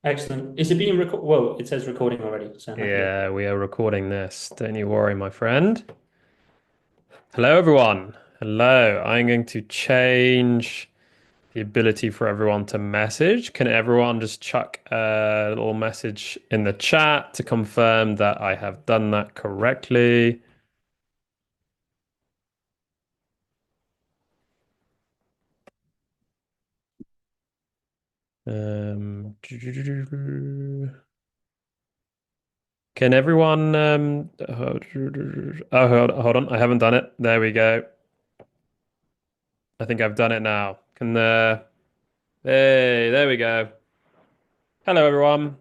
Excellent. Is it being record? Well, it says recording already, so happy day. Yeah, we are recording this. Don't you worry, my friend. Hello, everyone. Hello. I'm going to change the ability for everyone to message. Can everyone just chuck a little message in the chat to confirm that I have done that correctly? Can everyone oh, hold on, I haven't done it. There we go. I think I've done it now. Hey, there we go. Hello, everyone.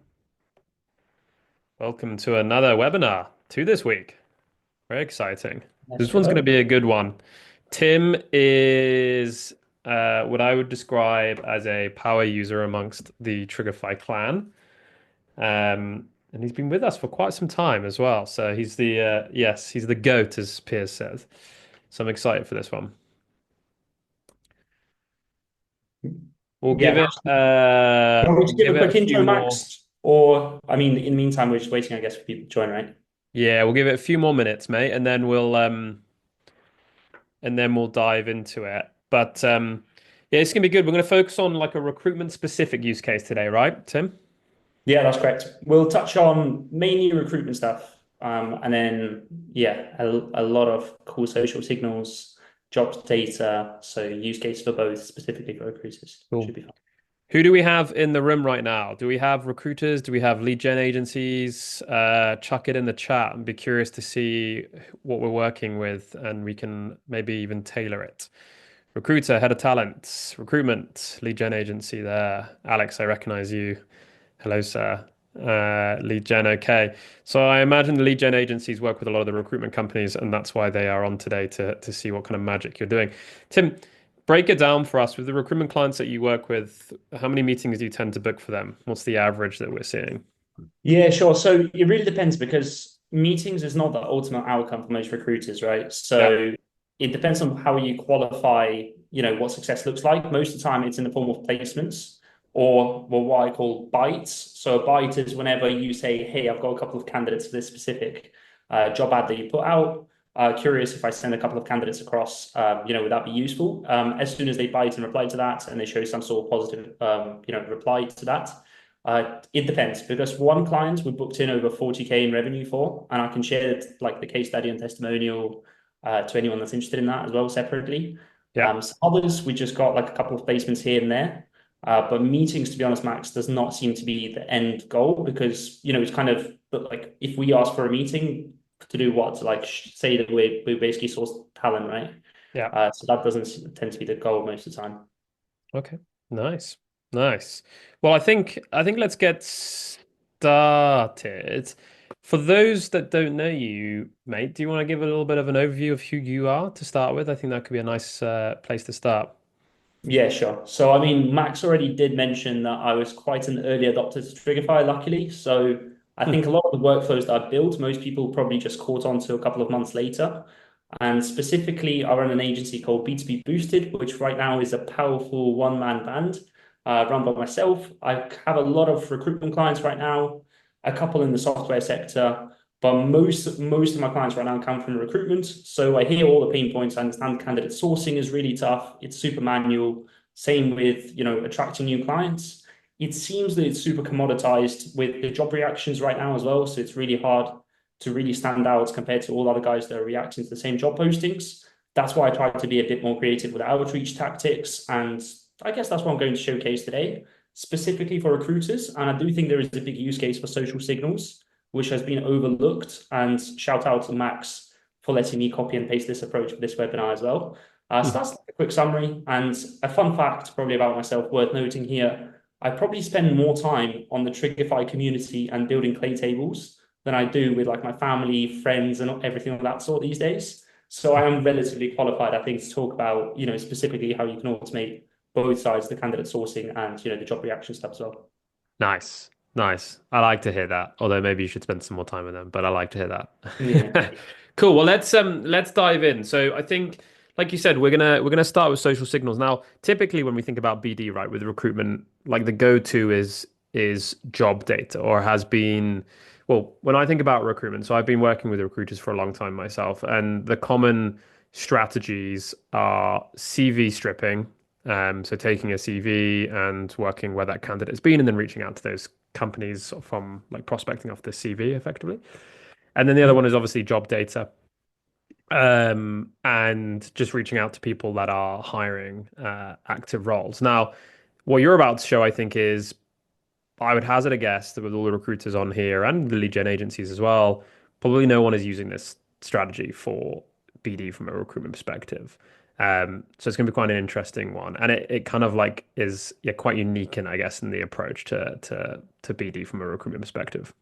Welcome to another webinar this week. Very exciting. Yes, This one's going to hello. be a good one. Tim is what I would describe as a power user amongst the Trigify clan. And he's been with us for quite some time as well. So he's the GOAT, as Piers says. So I'm excited for this one. We'll give Yeah. it You want me to we'll give give a it a quick few intro, more. Max? Or, I mean, in the meantime, we're just waiting, I guess, for people to join, right? Yeah, we'll give it a few more minutes, mate, and then we'll dive into it. But yeah, it's gonna be good. We're gonna focus on like a recruitment specific use case today, right, Tim? Yeah, that's correct. We'll touch on mainly recruitment stuff, and then yeah, a lot of cool social signals, jobs data, so use case for both, specifically for recruiters. Should Cool. be fun. Who do we have in the room right now? Do we have recruiters? Do we have lead gen agencies? Chuck it in the chat and be curious to see what we're working with, and we can maybe even tailor it. Recruiter, head of talent, recruitment, lead gen agency there. Alex, I recognize you. Hello, sir. Lead gen, okay. So I imagine the lead gen agencies work with a lot of the recruitment companies, and that's why they are on today to see what kind of magic you're doing. Tim, break it down for us with the recruitment clients that you work with. How many meetings do you tend to book for them? What's the average that we're seeing? Yeah, sure. So it really depends because meetings is not the ultimate outcome for most recruiters, right? Yeah. So it depends on how you qualify, what success looks like. Most of the time, it's in the form of placements or well, what I call bites. So a bite is whenever you say, "Hey, I've got a couple of candidates for this specific job ad that you put out. Curious if I send a couple of candidates across, would that be useful?" As soon as they bite and reply to that, and they show some sort of positive, reply to that. It depends because one client we booked in over 40K in revenue for, and I can share it, like the case study and testimonial to anyone that's interested in that as well separately. Yeah. Some others we just got like a couple of placements here and there. But meetings, to be honest, Max, does not seem to be the end goal because it's kind of but like if we ask for a meeting to do what? To like say that we basically source talent, right? Yeah. So that doesn't tend to be the goal most of the time. Okay. Nice. Nice. Well, I think let's get started. For those that don't know you, mate, do you want to give a little bit of an overview of who you are to start with? I think that could be a nice place to start. Yeah, sure. So, I mean, Max already did mention that I was quite an early adopter to Trigify, luckily. So, I Hmm. think a lot of the workflows that I've built, most people probably just caught on to a couple of months later. And specifically, I run an agency called B2B Boosted, which right now is a powerful one-man band run by myself. I have a lot of recruitment clients right now, a couple in the software sector, but most of my clients right now come from recruitment. So I hear all the pain points. I understand candidate sourcing is really tough. It's super manual. Same with, attracting new clients. It seems that it's super commoditized with the job reactions right now as well. So it's really hard to really stand out compared to all other guys that are reacting to the same job postings. That's why I try to be a bit more creative with outreach tactics. And I guess that's what I'm going to showcase today, specifically for recruiters. And I do think there is a big use case for social signals, which has been overlooked. And shout out to Max for letting me copy and paste this approach for this webinar as well. So that's a quick summary. And a fun fact, probably about myself, worth noting here. I probably spend more time on the Trigify community and building clay tables than I do with like my family, friends, and everything of that sort these days. So I am relatively qualified, I think, to talk about, specifically how you can automate both sides, the candidate sourcing and, the job reaction stuff as well. Nice. Nice. I like to hear that. Although maybe you should spend some more time with them, but I like to hear Yeah. that. Cool. Well, let's dive in. So I think, like you said, we're gonna start with social signals. Now, typically when we think about BD, right, with recruitment, like the go-to is is job data or has been, well, when I think about recruitment, so I've been working with recruiters for a long time myself, and the common strategies are CV stripping. So taking a CV and working where that candidate's been and then reaching out to those companies from like prospecting off the CV effectively. And then the other one is obviously job data, and just reaching out to people that are hiring active roles. Now, what you're about to show, I think, is I would hazard a guess that with all the recruiters on here and the lead gen agencies as well, probably no one is using this strategy for BD from a recruitment perspective. So it's going to be quite an interesting one, and it kind of like is yeah quite unique in I guess in the approach to BD from a recruitment perspective.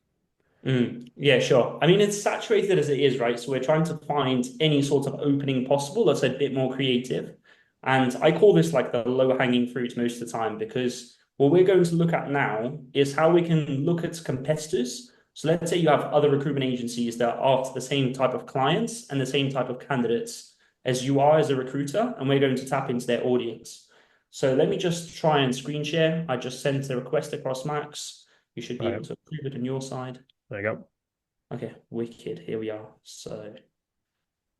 Yeah, sure. I mean, it's saturated as it is, right? So we're trying to find any sort of opening possible that's a bit more creative. And I call this like the low-hanging fruit most of the time because what we're going to look at now is how we can look at competitors. So let's say you have other recruitment agencies that are after the same type of clients and the same type of candidates as you are as a recruiter, and we're going to tap into their audience. So let me just try and screen share. I just sent a request across Max. You should be Right. able to approve it on your side. There you go. Okay, wicked. Here we are. So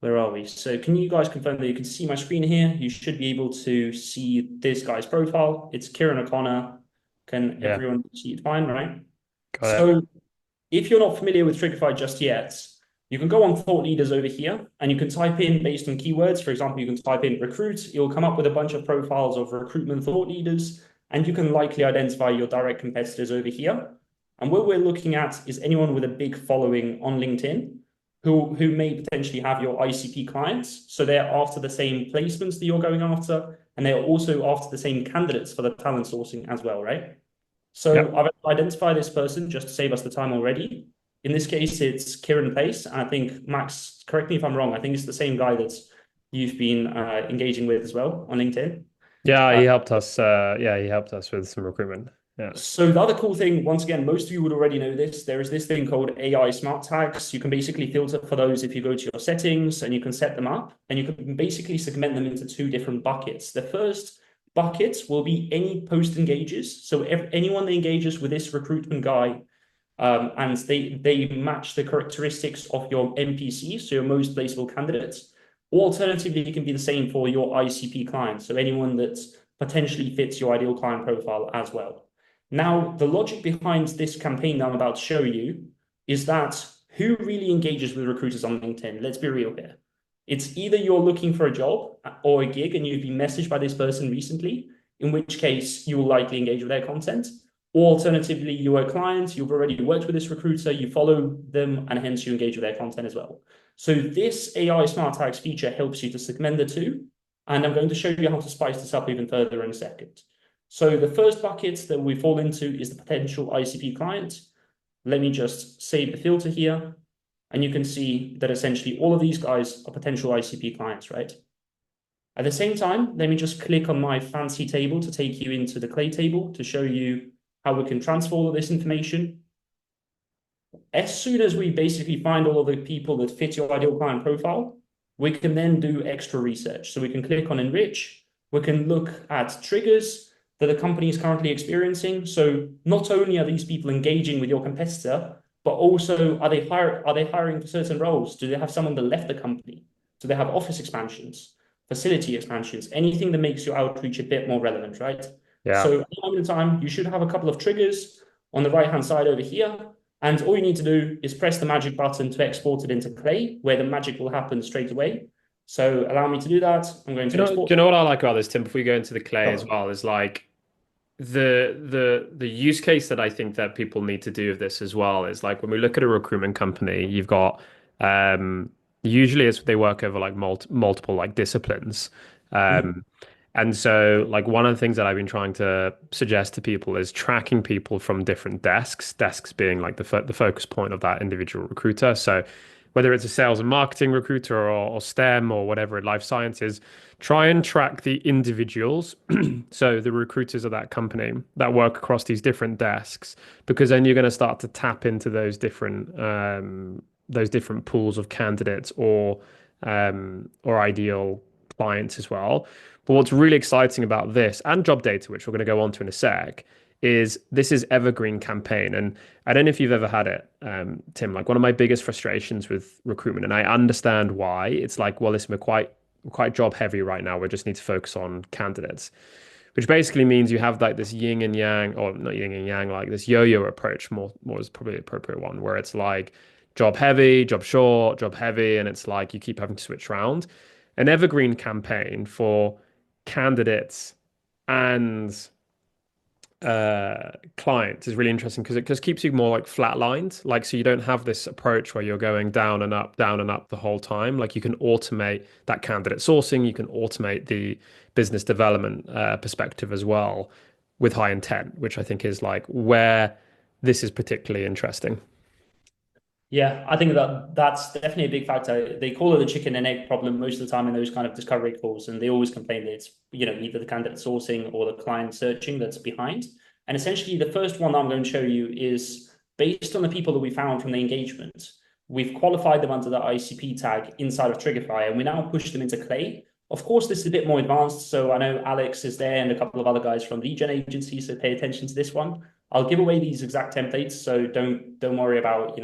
where are we? So can you guys confirm that you can see my screen here? You should be able to see this guy's profile. It's Kieran O'Connor. Can Yeah, everyone see it fine, right? got it. So if you're not familiar with Trigify just yet, you can go on thought leaders over here and you can type in based on keywords. For example, you can type in recruit. You'll come up with a bunch of profiles of recruitment thought leaders, and you can likely identify your direct competitors over here. And what we're looking at is anyone with a big following on LinkedIn who may potentially have your ICP clients. So they're after the same placements that you're going after, and they're also after the same candidates for the talent sourcing as well, right? So Yep. I've identified this person just to save us the time already. In this case, it's Kieran Pace. And I think, Max, correct me if I'm wrong, I think it's the same guy that you've been engaging with as well on LinkedIn. Yeah, Uh, he helped us. Yeah, he helped us with some recruitment. Yeah. So the other cool thing, once again, most of you would already know this. There is this thing called AI smart tags. You can basically filter for those if you go to your settings and you can set them up and you can basically segment them into two different buckets. The first bucket will be any post engages. So if anyone that engages with this recruitment guy and they match the characteristics of your MPC, so your most placeable candidates. Or alternatively, it can be the same for your ICP clients, so anyone that potentially fits your ideal client profile as well. Now, the logic behind this campaign that I'm about to show you is that who really engages with recruiters on LinkedIn? Let's be real here. It's either you're looking for a job or a gig and you've been messaged by this person recently, in which case you will likely engage with their content. Or alternatively, you're a client, you've already worked with this recruiter, you follow them, and hence you engage with their content as well. So this AI Smart Tags feature helps you to segment the two. And I'm going to show you how to spice this up even further in a second. So the first bucket that we fall into is the potential ICP client. Let me just save the filter here. And you can see that essentially all of these guys are potential ICP clients, right? At the same time, let me just click on my fancy table to take you into the clay table to show you how we can transfer all of this information. As soon as we basically find all of the people that fit your ideal client profile, we can then do extra research. So we can click on enrich. We can look at triggers that the company is currently experiencing. So not only are these people engaging with your competitor, but also are they hiring for certain roles? Do they have someone that left the company? Do they have office expansions, facility expansions, anything that makes your outreach a bit more relevant, right? Yeah. So at the moment in time, you should have a couple of triggers on the right-hand side over here. And all you need to do is press the magic button to export it into Clay, where the magic will happen straight away. So allow me to do that. I'm going Do to export. you know what I like about this, Tim? Before we go into the clay as Oh, well, is like the use case that I think that people need to do of this as well is like when we look at a recruitment company, you've got um usually it's they work over like multiple like disciplines. mhm. Um and so like one of the things that I've been trying to suggest to people is tracking people from different desks being like the focus point of that individual recruiter. So whether it's a sales and marketing recruiter or STEM or whatever, life sciences, try and track the individuals, so the recruiters of that company that work across these different desks, because then you're going to start to tap into those different pools of candidates or ideal clients as well. But what's really exciting about this and job data, which we're going to go on to in a sec, is this is evergreen campaign. And I don't know if you've ever had it, Tim, like one of my biggest frustrations with recruitment, and I understand why. It's like, well, listen, we're quite job heavy right now. We just need to focus on candidates, which basically means you have like this yin and yang, or not yin and yang, like this yo-yo approach, more is probably the appropriate one, where it's like job heavy, job short, job heavy, and it's like you keep having to switch around. An evergreen campaign for candidates and clients is really interesting because it just keeps you more like flatlined. Like, so you don't have this approach where you're going down and up the whole time. Like, you can automate that candidate sourcing, you can automate the business development perspective as well with high intent, which I think is like where this is particularly interesting. Yeah, I think that that's definitely a big factor. They call it the chicken and egg problem most of the time in those kind of discovery calls, and they always complain that it's, either the candidate sourcing or the client searching that's behind. And essentially, the first one that I'm going to show you is based on the people that we found from the engagement. We've qualified them under the ICP tag inside of Trigify, and we now push them into Clay. Of course, this is a bit more advanced, so I know Alex is there and a couple of other guys from lead gen agencies, so pay attention to this one. I'll give away these exact templates, so don't worry about,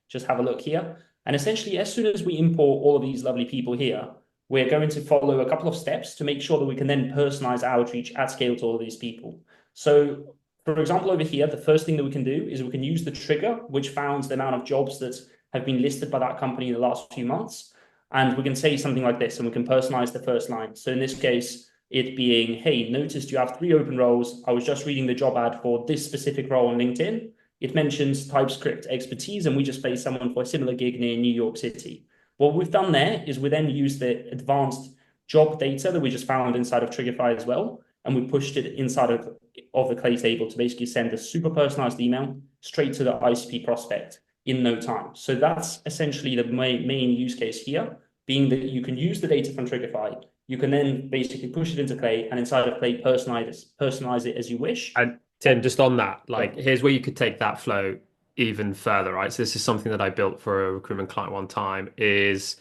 just have a look here. And essentially, as soon as we import all of these lovely people here, we're going to follow a couple of steps to make sure that we can then personalize outreach at scale to all of these people. So for example, over here, the first thing that we can do is we can use the trigger, which founds the amount of jobs that have been listed by that company in the last few months. And we can say something like this, and we can personalize the first line. So in this case, it being, hey, noticed you have 3 open roles. I was just reading the job ad for this specific role on LinkedIn. It mentions TypeScript expertise, and we just placed someone for a similar gig near New York City. What we've done there is we then use the advanced job data that we just found inside of Trigify as well, and we pushed it inside of the Clay table to basically send a super personalized email straight to the ICP prospect in no time. So that's essentially the main use case here, being that you can use the data from Trigify. You can then basically push it into Clay, and inside of Clay, personalize it as you wish. And Tim, just on that, like here's where you could take that flow even further, right? So this is something that I built for a recruitment client one time, is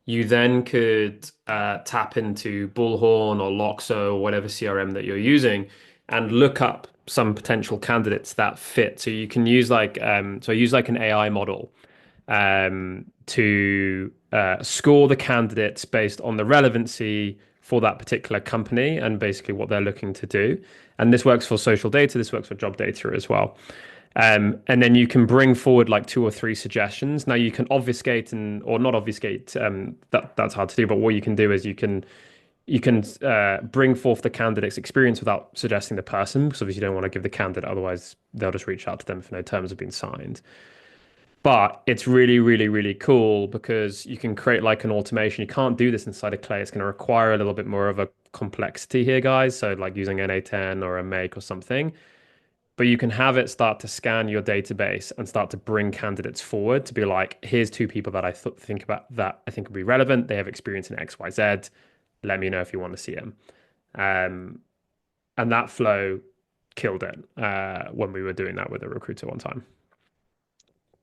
you then could tap into Bullhorn or Loxo or whatever CRM that you're using and look up some potential candidates that fit. So you can use so I use like an AI model to score the candidates based on the relevancy for that particular company and basically what they're looking to do. And this works for social data, this works for job data as well. And then you can bring forward like 2 or 3 suggestions. Now you can obfuscate or not obfuscate. That's hard to do. But what you can do is you can bring forth the candidate's experience without suggesting the person, because obviously you don't want to give the candidate, otherwise they'll just reach out to them if no terms have been signed. But it's really, really, really cool because you can create like an automation. You can't do this inside of Clay. It's going to require a little bit more of a complexity here, guys. So like using NA10 or a make or something. But you can have it start to scan your database and start to bring candidates forward to be like, here's 2 people that I think about that I think would be relevant. They have experience in XYZ. Let me know if you want to see them. And that flow killed it when we were doing that with a recruiter one time.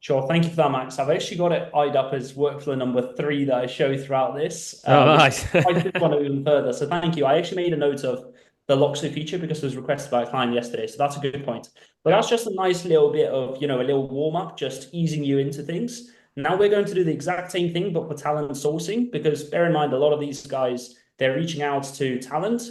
Sure. Thank you for that, Max. I've actually got it eyed up as workflow number 3 that I show throughout this. Oh, nice. I just want to even further. So thank you. I actually made a note of the Loxo feature because it was requested by a client yesterday. So that's a good point. But that's just a nice little bit of, a little warm up, just easing you into things. Now we're going to do the exact same thing, but for talent sourcing, because bear in mind, a lot of these guys, they're reaching out to talent.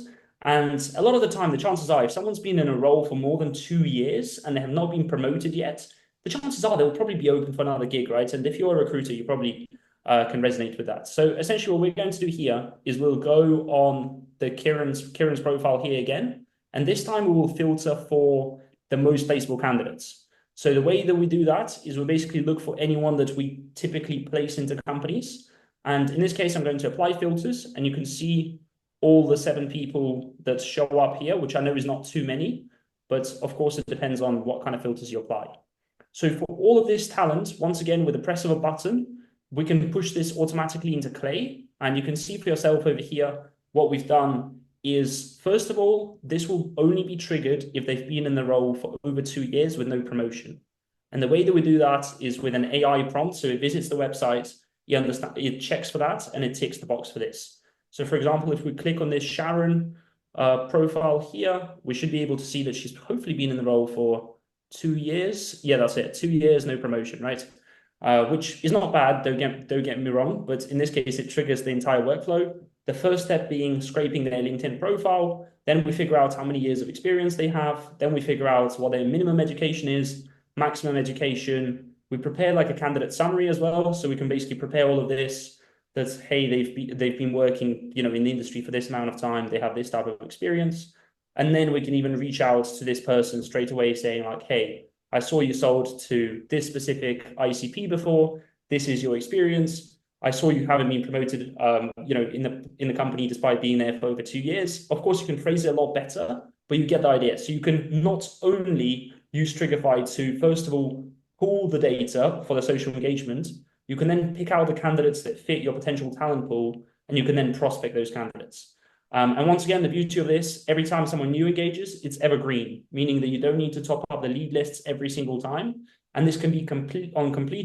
And a lot of the time, the chances are if someone's been in a role for more than 2 years and they have not been promoted yet, the chances are they'll probably be open for another gig, right? And if you're a recruiter, you probably can resonate with that. So essentially what we're going to do here is we'll go on the Kieran's profile here again. And this time we will filter for the most placeable candidates. So the way that we do that is we basically look for anyone that we typically place into companies. And in this case, I'm going to apply filters, and you can see all the 7 people that show up here, which I know is not too many, but of course it depends on what kind of filters you apply. So for all of this talent, once again, with the press of a button, we can push this automatically into Clay. And you can see for yourself over here, what we've done is, first of all, this will only be triggered if they've been in the role for over 2 years with no promotion. And the way that we do that is with an AI prompt. So it visits the website, it checks for that, and it ticks the box for this. So for example, if we click on this Sharon, profile here, we should be able to see that she's hopefully been in the role for 2 years. Yeah, that's it. 2 years, no promotion, right? Which is not bad. Don't get me wrong, but in this case, it triggers the entire workflow. The first step being scraping their LinkedIn profile. Then we figure out how many years of experience they have. Then we figure out what their minimum education is, maximum education. We prepare like a candidate summary as well, so we can basically prepare all of this. That's hey, they've been working, in the industry for this amount of time. They have this type of experience, and then we can even reach out to this person straight away, saying like, hey, I saw you sold to this specific ICP before. This is your experience. I saw you haven't been promoted, in the company despite being there for over 2 years. Of course, you can phrase it a lot better, but you get the idea. So you can not only use Trigify to, first of all, pull the data for the social engagement, you can then pick out the candidates that fit your potential talent pool, and you can then prospect those candidates. And once again, the beauty of this, every time someone new engages, it's evergreen, meaning that you don't need to top up the lead lists every single time. And this can be complete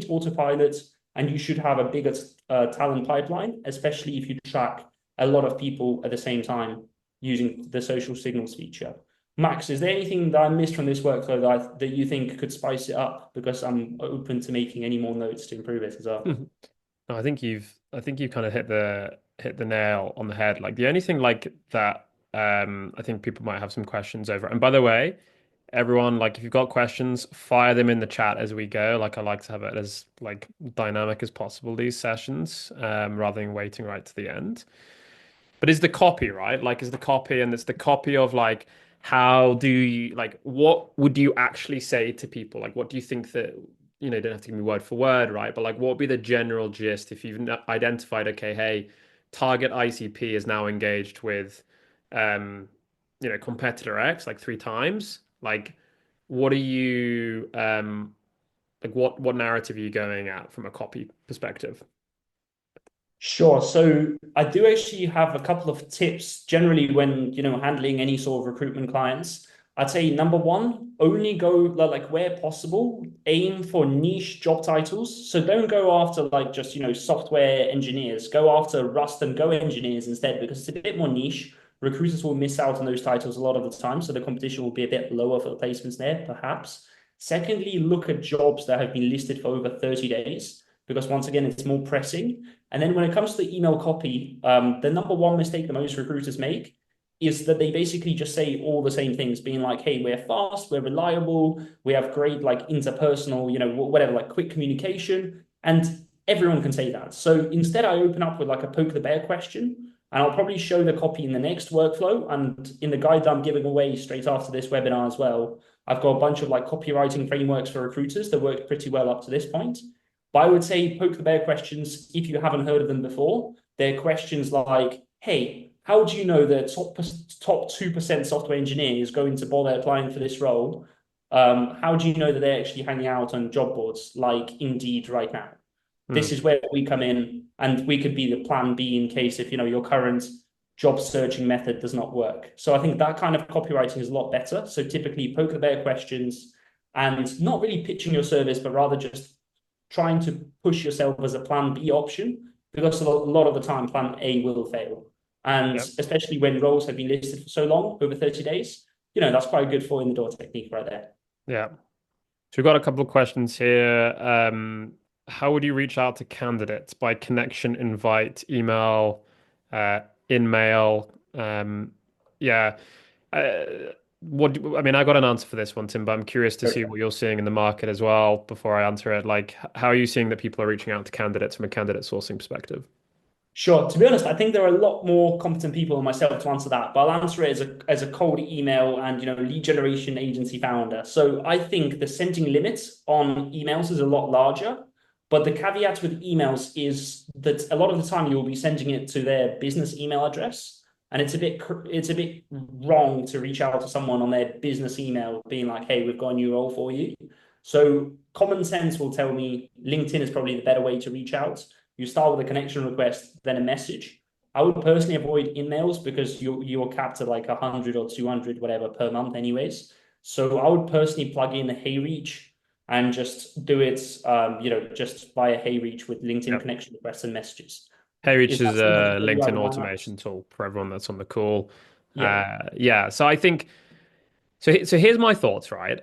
autopilot, and you should have a bigger talent pipeline, especially if you track a lot of people at the same time using the social signals feature. Max, is there anything that I missed from this workflow that you think could spice it up? Because I'm open to making any more notes to improve it as well. No, I think you've kind of hit the nail on the head. Like the only thing like that, I think people might have some questions over. And by the way, everyone, like if you've got questions, fire them in the chat as we go. Like I like to have it as like dynamic as possible, these sessions, rather than waiting right to the end. But is the copy, right? Like, is the copy, and it's the copy of like, how do you, like, what would you actually say to people? Like, what do you think that, you don't have to give me word for word, right? But like, what would be the general gist if you've identified, okay, hey, target ICP is now engaged with, um, competitor X like 3 times. Like, what are you, like, what narrative are you going at from a copy perspective? Sure. So I do actually have a couple of tips generally when, handling any sort of recruitment clients. I'd say number one, only go like where possible, aim for niche job titles. So don't go after like just, software engineers. Go after Rust and Go engineers instead because it's a bit more niche. Recruiters will miss out on those titles a lot of the time, so the competition will be a bit lower for the placements there, perhaps. Secondly, look at jobs that have been listed for over 30 days because once again, it's more pressing. And then when it comes to the email copy, the number one mistake that most recruiters make is that they basically just say all the same things, being like, hey, we're fast, we're reliable, we have great like interpersonal, whatever, like quick communication. And everyone can say that. So instead, I open up with like a poke the bear question, and I'll probably show the copy in the next workflow. And in the guide that I'm giving away straight after this webinar as well, I've got a bunch of like copywriting frameworks for recruiters that work pretty well up to this point. But I would say poke the bear questions, if you haven't heard of them before, they're questions like, hey, how do you know the top 2% software engineer is going to bother applying for this role? How do you know that they're actually hanging out on job boards like Indeed right now? This Hmm. is where we come in, and we could be the plan B in case if your current job searching method does not work. So I think that kind of copywriting is a lot better. So typically poke the bear questions and not really pitching your service, but rather just trying to push yourself as a plan B option because a lot of the time plan A will fail. And Yeah. especially when roles have been listed for so long, over 30 days, that's quite a good foot in the door technique right there. Yeah. So we've got a couple of questions here. How would you reach out to candidates? By connection, invite, email, in mail? Yeah. I mean, I got an answer for this one, Tim, but I'm curious to see Okay. what you're seeing in the market as well before I answer it. Like, how are you seeing that people are reaching out to candidates from a candidate sourcing perspective? Sure. To be honest, I think there are a lot more competent people than myself to answer that, but I'll answer it as a cold email and lead generation agency founder. So I think the sending limit on emails is a lot larger, but the caveat with emails is that a lot of the time you will be sending it to their business email address, and it's a bit wrong to reach out to someone on their business email being like, "Hey, we've got a new role for you." So common sense will tell me LinkedIn is probably the better way to reach out. You start with a connection request, then a message. I would personally avoid emails because you're capped at like 100 or 200, whatever, per month, anyways. So I would personally plug in a Hey Reach and just do it, just via Hey Reach with LinkedIn Yeah. connection requests and messages. HeyReach Is that is something I can a tell you out LinkedIn of my mouth? automation tool for everyone that's on the call. Yeah. Yeah, so I think so. So here's my thoughts, right?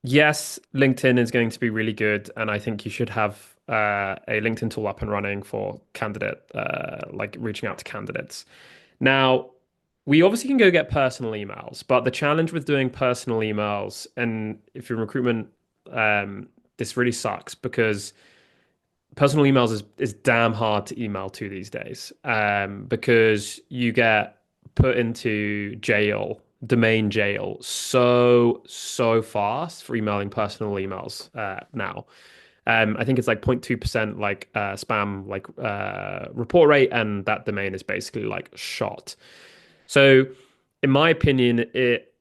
Yes, LinkedIn is going to be really good, and I think you should have a LinkedIn tool up and running for like reaching out to candidates. Now, we obviously can go get personal emails, but the challenge with doing personal emails, and if you're in recruitment, this really sucks because personal emails is damn hard to email to these days, because you get put into jail, domain jail, so fast for emailing personal emails now. I think it's like 0.2% like spam like report rate, and that domain is basically like shot. So, in my opinion, it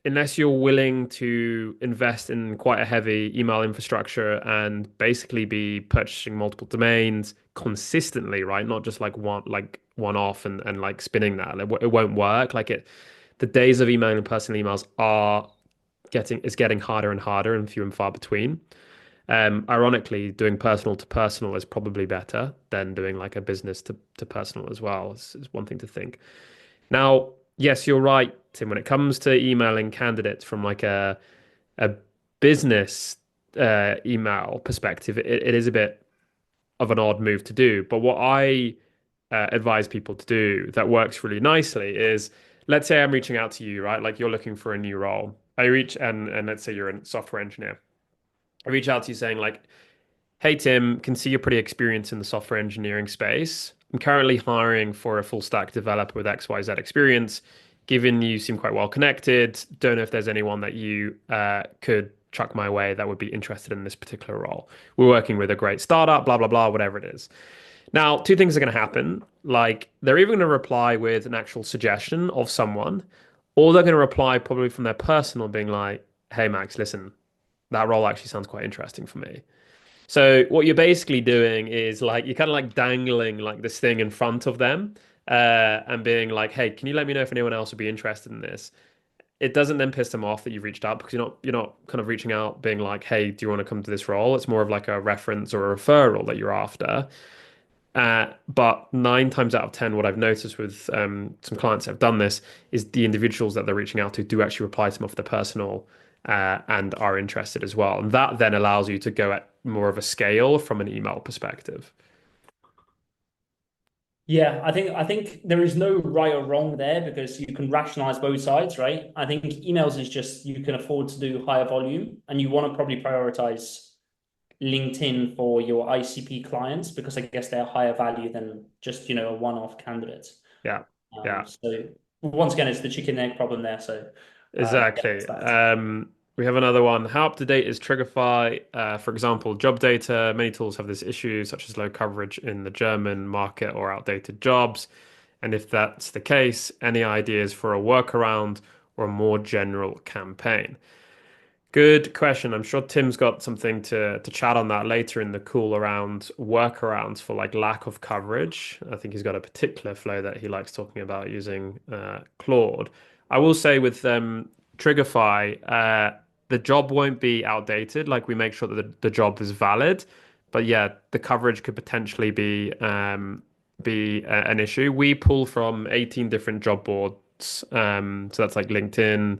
unless you're willing to invest in quite a heavy email infrastructure and basically be purchasing multiple domains consistently, right? Not just like one off and like spinning that. It won't work. The days of emailing personal emails are getting harder and harder and few and far between. Ironically, doing personal to personal is probably better than doing like a business to personal as well. Is one thing to think. Now, yes, you're right, Tim. When it comes to emailing candidates from like a business email perspective, it is a bit of an odd move to do. But what I advise people to do that works really nicely is, let's say I'm reaching out to you, right? Like you're looking for a new role. I reach and let's say you're a software engineer. I reach out to you saying like, hey Tim, can see you're pretty experienced in the software engineering space. I'm currently hiring for a full stack developer with XYZ experience. Given you seem quite well connected, don't know if there's anyone that you could chuck my way that would be interested in this particular role. We're working with a great startup, blah, blah, blah, whatever it is. Now, two things are going to happen. Like, they're even going to reply with an actual suggestion of someone, or they're going to reply probably from their personal, being like, hey, Max, listen, that role actually sounds quite interesting for me. So what you're basically doing is like you're kind of like dangling like this thing in front of them, and being like, "Hey, can you let me know if anyone else would be interested in this?" It doesn't then piss them off that you've reached out because you're not kind of reaching out being like, "Hey, do you want to come to this role?" It's more of like a reference or a referral that you're after. But nine times out of ten, what I've noticed with some clients that have done this is the individuals that they're reaching out to do actually reply to them off their personal, and are interested as well. And that then allows you to go at more of a scale from an email perspective. Yeah, I think there is no right or wrong there because you can rationalize both sides, right? I think emails is just you can afford to do higher volume and you want to probably prioritize LinkedIn for your ICP clients because I guess they're higher value than just, a one-off candidate. Yeah, yeah. So once again, it's the chicken and egg problem there. So yeah, Exactly. it's that. We have another one. How up to date is Trigify? For example, job data. Many tools have this issue, such as low coverage in the German market or outdated jobs. And if that's the case, any ideas for a workaround or a more general campaign? Good question. I'm sure Tim's got something to chat on that later in the call around workarounds for like lack of coverage. I think he's got a particular flow that he likes talking about using Claude. I will say with Trigify, the job won't be outdated. Like we make sure that the job is valid, but yeah, the coverage could potentially be an issue. We pull from 18 different job boards, so that's like LinkedIn,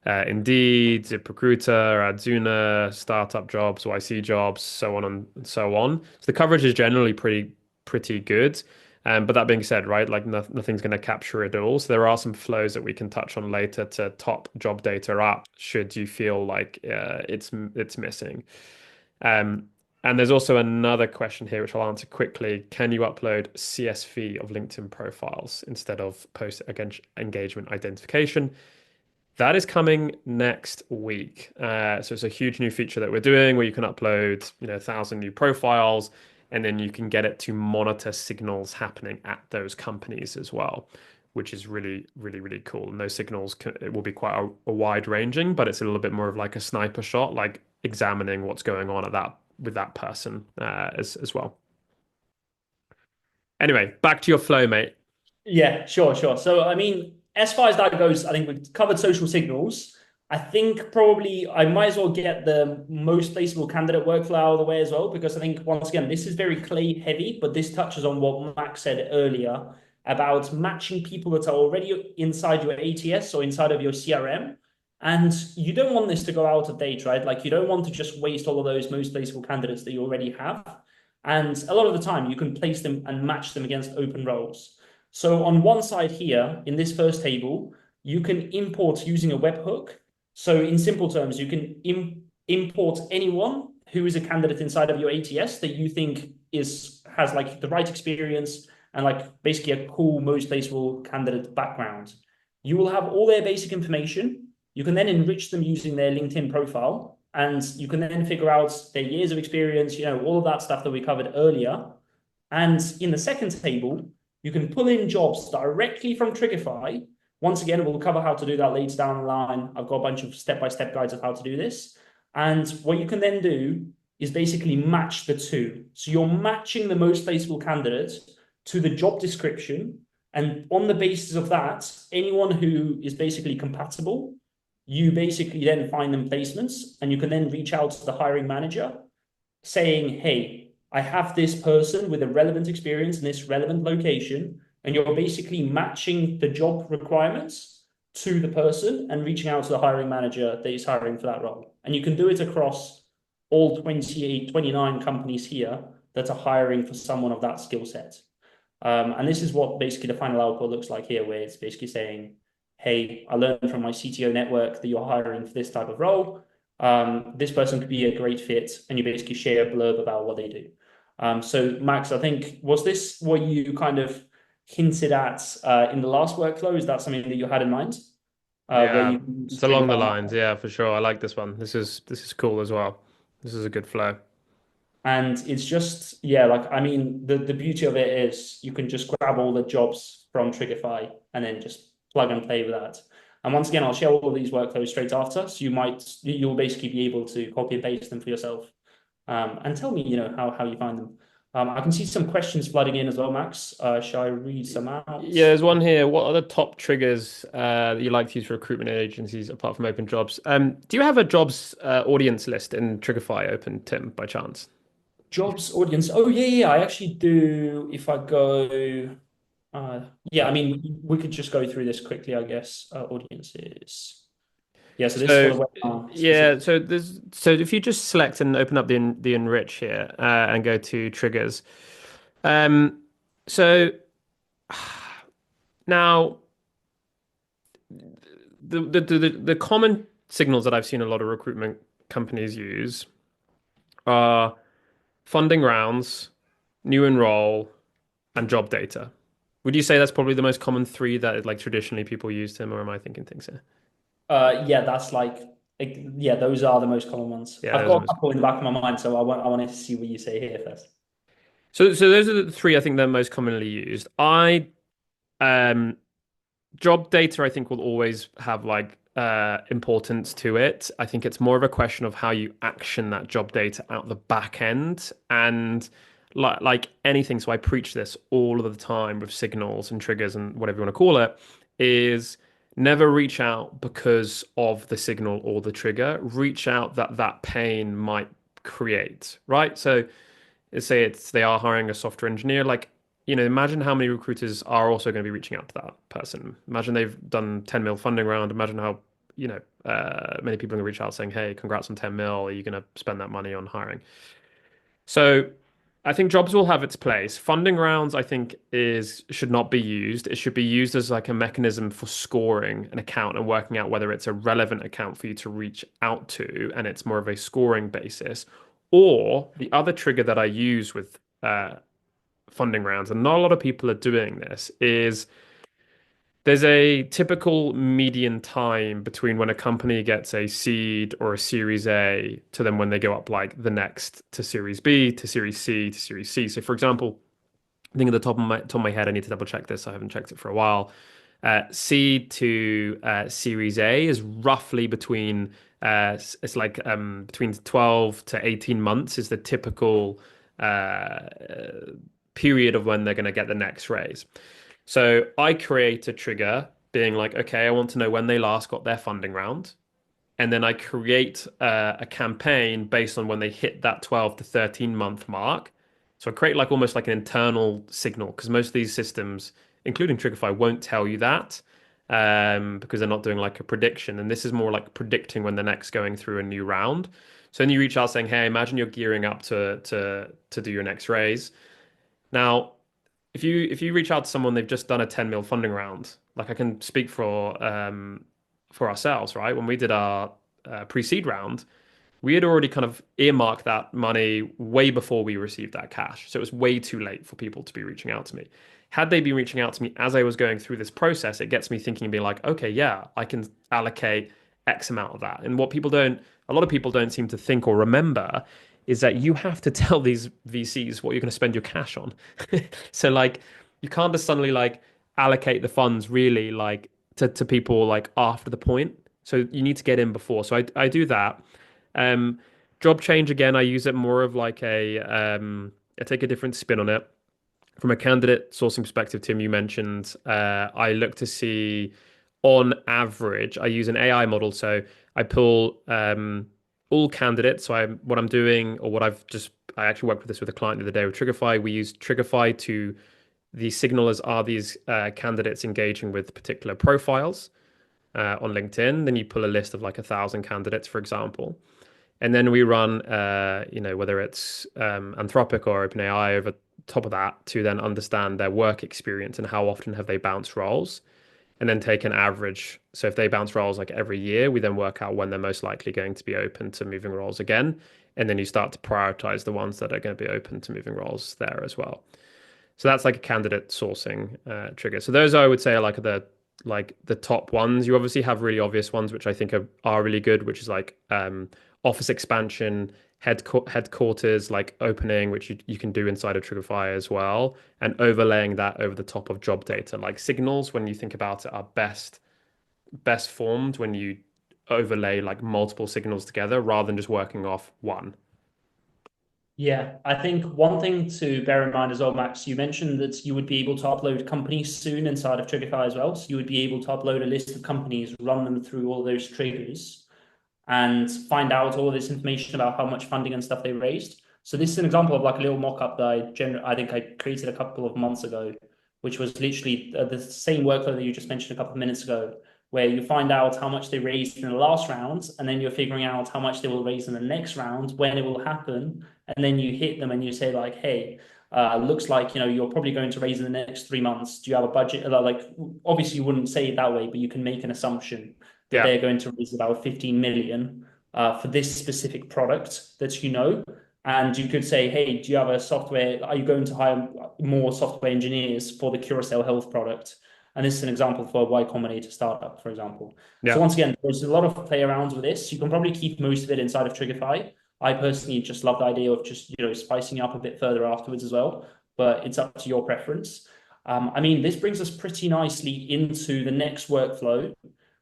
Indeed, ZipRecruiter, Adzuna, startup jobs, YC jobs, so on and so on. So the coverage is generally pretty good. But that being said, right, like nothing's going to capture it all. So there are some flows that we can touch on later to top job data up should you feel like it's missing. Um, and there's also another question here, which I'll answer quickly. Can you upload CSV of LinkedIn profiles instead of post engagement identification? That is coming next week. So it's a huge new feature that we're doing where you can upload, 1,000 new profiles, and then you can get it to monitor signals happening at those companies as well, which is really, really, really cool. And those signals it will be quite a wide ranging, but it's a little bit more of like a sniper shot, like examining what's going on at that with that person as well. Anyway, back to your flow, mate. Yeah, sure, sure. So, I mean, as far as that goes, I think we've covered social signals. I think probably I might as well get the most placeable candidate workflow out of the way as well, because I think once again, this is very clay heavy, but this touches on what Max said earlier. about matching people that are already inside your ATS or inside of your CRM. And you don't want this to go out of date, right? Like you don't want to just waste all of those most placeable candidates that you already have. And a lot of the time, you can place them and match them against open roles. So on one side here, in this first table, you can import using a webhook. So in simple terms, you can import anyone who is a candidate inside of your ATS that you think has like the right experience and like basically a cool, most placeable candidate background. You will have all their basic information. You can then enrich them using their LinkedIn profile, and you can then figure out their years of experience, all of that stuff that we covered earlier. And in the second table, you can pull in jobs directly from Trigify. Once again, we'll cover how to do that later down the line. I've got a bunch of step-by-step guides of how to do this. And what you can then do is basically match the two. So you're matching the most placeable candidate to the job description. And on the basis of that, anyone who is basically compatible, you basically then find them placements, and you can then reach out to the hiring manager saying, hey, I have this person with a relevant experience in this relevant location, and you're basically matching the job requirements to the person and reaching out to the hiring manager that is hiring for that role. And you can do it across all 28, 29 companies here that are hiring for someone of that skill set. And this is what basically the final output looks like here, where it's basically saying, hey, I learned from my CTO network that you're hiring for this type of role. This person could be a great fit, and you basically share a blurb about what they do. So Max, I think, was this what you kind of hinted at in the last workflow? Is that something that you had in mind? Where Yeah, you can it's trigger along the file? lines. Yeah, for sure. I like this one. This is cool as well. This is a good flow. And it's just, yeah, like, I mean, the beauty of it is you can just grab all the jobs from Trigify and then just plug and play with that. And once again, I'll share all of these workflows straight after. So you'll basically be able to copy and paste them for yourself. And tell me, how you find them. I can see some questions flooding in as well, Max. Shall I read some out? Yeah, there's one here. What are the top triggers that you like to use for recruitment agencies apart from open jobs? Do you have a jobs audience list in Trigify open, Tim, by chance? Jobs audience. Oh, yeah, yeah. I actually do. If I go, yeah, Uh, I mean, we could just go through this quickly, I guess. Audiences. Yeah, so this is for So the webinar yeah, specific. so if you just select and open up the enrich here and go to triggers, um, so now the common signals that I've seen a lot of recruitment companies use are funding rounds, new enroll, and job data. Would you say that's probably the most common three that like traditionally people use, Tim, or am I thinking things here? Yeah, that's yeah, those are the most common ones. Yeah, I've those are got a most. couple in the back of my mind, so I wanted to see what you say here first. So those are the three I think they're most commonly used. Um job data I think will always have like importance to it. I think it's more of a question of how you action that job data out the back end and like anything. So I preach this all of the time with signals and triggers and whatever you want to call it, is never reach out because of the signal or the trigger. Reach out that pain might create, right? So say they are hiring a software engineer, like imagine how many recruiters are also going to be reaching out to that person. Imagine they've done 10 mil funding round. Imagine how many people are going to reach out saying, "Hey, congrats on 10 mil. Are you going to spend that money on hiring?" So I think jobs will have its place. Funding rounds, I think, is should not be used. It should be used as like a mechanism for scoring an account and working out whether it's a relevant account for you to reach out to, and it's more of a scoring basis. Or the other trigger that I use with funding rounds, and not a lot of people are doing this, is there's a typical median time between when a company gets a seed or a series A to then when they go up like the next to series B to series C to series C. So for example, I think at the top of my head, I need to double check this. I haven't checked it for a while. Seed to Series A is roughly between it's like between 12 to 18 months is the typical uh, period of when they're going to get the next raise. So I create a trigger being like, okay, I want to know when they last got their funding round. And then I create a campaign based on when they hit that 12 to 13 month mark. So I create like almost like an internal signal because most of these systems including Trigify, won't tell you that because they're not doing like a prediction. And this is more like predicting when the next going through a new round. So then you reach out saying, "Hey, imagine you're gearing up to do your next raise." Now, if you reach out to someone, they've just done a 10 mil funding round. Like I can speak for ourselves, right? When we did our pre-seed round, we had already kind of earmarked that money way before we received that cash. So it was way too late for people to be reaching out to me. Had they been reaching out to me as I was going through this process, it gets me thinking and being like, okay, yeah, I can allocate X amount of that. And a lot of people don't seem to think or remember is that you have to tell these VCs what you're going to spend your cash on. So like you can't just suddenly like allocate the funds really like to people like after the point. So you need to get in before. So I do that. Um, Job change again, I use it more of like I take a different spin on it. From a candidate sourcing perspective, Tim, you mentioned I look to see on average, I use an AI model. So I pull all candidates. So what I'm doing, or what I actually worked with this with a client the other day with Trigify. We use Trigify to the signalers are these candidates engaging with particular profiles on LinkedIn. Then you pull a list of like 1,000 candidates, for example. And then we run, whether it's Anthropic or OpenAI over top of that to then understand their work experience and how often have they bounced roles, and then take an average. So if they bounce roles like every year, we then work out when they're most likely going to be open to moving roles again. And then you start to prioritize the ones that are going to be open to moving roles there as well. So that's like a candidate sourcing trigger. So those I would say are like the top ones. You obviously have really obvious ones, which I think are really good, which is like office expansion, headquarters like opening, which you can do inside of Trigify as well, and overlaying that over the top of job data. Like signals, when you think about it, are best formed when you overlay like multiple signals together rather than just working off one. Yeah, I think one thing to bear in mind as well, Max, you mentioned that you would be able to upload companies soon inside of Trigify as well. So you would be able to upload a list of companies, run them through all those triggers, and find out all this information about how much funding and stuff they raised. So this is an example of like a little mock-up that I think I created a couple of months ago, which was literally the same workflow that you just mentioned a couple of minutes ago, where you find out how much they raised in the last round, and then you're figuring out how much they will raise in the next round, when it will happen, and then you hit them and you say like, hey, looks like you're probably going to raise in the next 3 months. Do you have a budget? Like, obviously you wouldn't say it that way, but you can make an assumption that Yeah. they're going to raise about 15 million for this specific product that and you could say, hey, do you have a software? Are you going to hire more software engineers for the Curacell Health product? And this is an example for a Y Combinator startup, for example. So Yeah. once again, there's a lot of play arounds with this. You can probably keep most of it inside of Trigify. I personally just love the idea of just spicing up a bit further afterwards as well, but it's up to your preference. I mean, this brings us pretty nicely into the next workflow,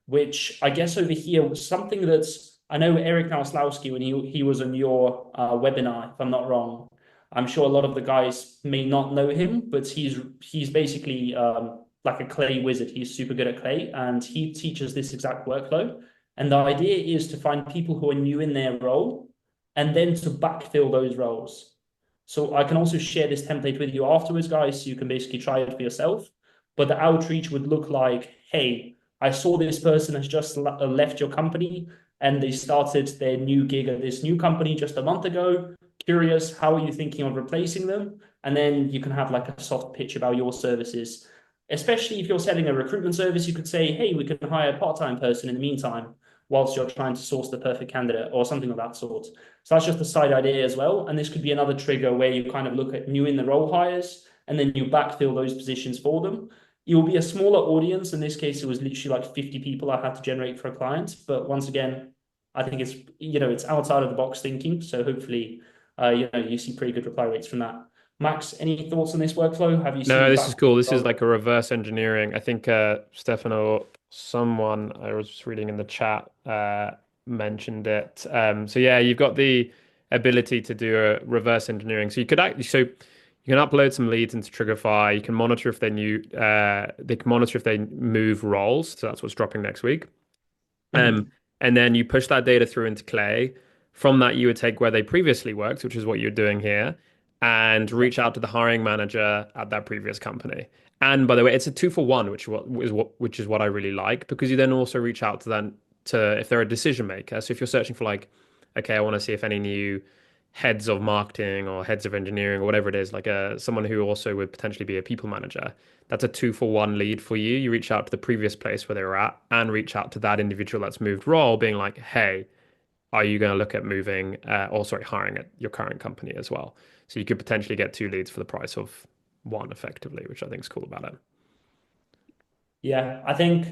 which I guess over here was something that's I know Eric Nauslowski when he was on your webinar, if I'm not wrong. I'm sure a lot of the guys may not know him, but he's basically like a clay wizard. He's super good at clay, and he teaches this exact workflow. And the idea is to find people who are new in their role, and then to backfill those roles. So I can also share this template with you afterwards, guys, so you can basically try it for yourself. But the outreach would look like, hey, I saw this person has just left your company and they started their new gig at this new company just a month ago. Curious, how are you thinking of replacing them? And then you can have like a soft pitch about your services. Especially if you're selling a recruitment service, you could say, hey, we can hire a part-time person in the meantime whilst you're trying to source the perfect candidate or something of that sort. So that's just a side idea as well. And this could be another trigger where you kind of look at new in the role hires and then you backfill those positions for them. It will be a smaller audience. In this case, it was literally like 50 people I had to generate for a client. But once again, I think it's outside of the box thinking. So hopefully, you see pretty good reply rates from that. Max, any thoughts on this workflow? Have you No, seen this is back? cool. This is like a reverse engineering. I think Stefano, someone I was just reading in the chat, mentioned it. So yeah, you've got the ability to do a reverse engineering. So you can upload some leads into Trigify. You can monitor if they can monitor if they move roles. So that's what's dropping next week. Um, Mhm. and then you push that data through into Clay. From that, you would take where they previously worked, which is what you're doing here, and reach out to the hiring manager at that previous company. And by the way, it's a 2 for 1, which is what I really like, because you then also reach out to them to if they're a decision maker. So if you're searching for like, okay, I want to see if any new heads of marketing or heads of engineering or whatever it is, like someone who also would potentially be a people manager, that's a 2 for 1 lead for you. You reach out to the previous place where they were at and reach out to that individual that's moved role, being like, hey, are you going to look at moving or sorry, hiring at your current company as well? So you could potentially get 2 leads for the price of one effectively, which I think is cool about it. Yeah, I think,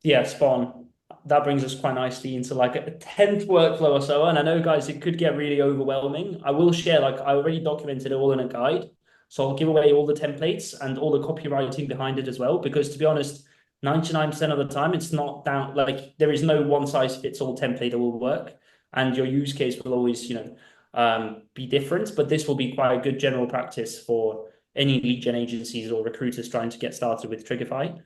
yeah, spawn. That brings us quite nicely into like a 10th workflow or so. And I know, guys, it could get really overwhelming. I will share, like, I already documented it all in a guide. So I'll give away all the templates and all the copywriting behind it as well. Because to be honest, 99% of the time, it's not down, like, there is no one size fits all template that will work. And your use case will always, be different. But this will be quite a good general practice for any lead gen agencies or recruiters trying to get started with Trigify,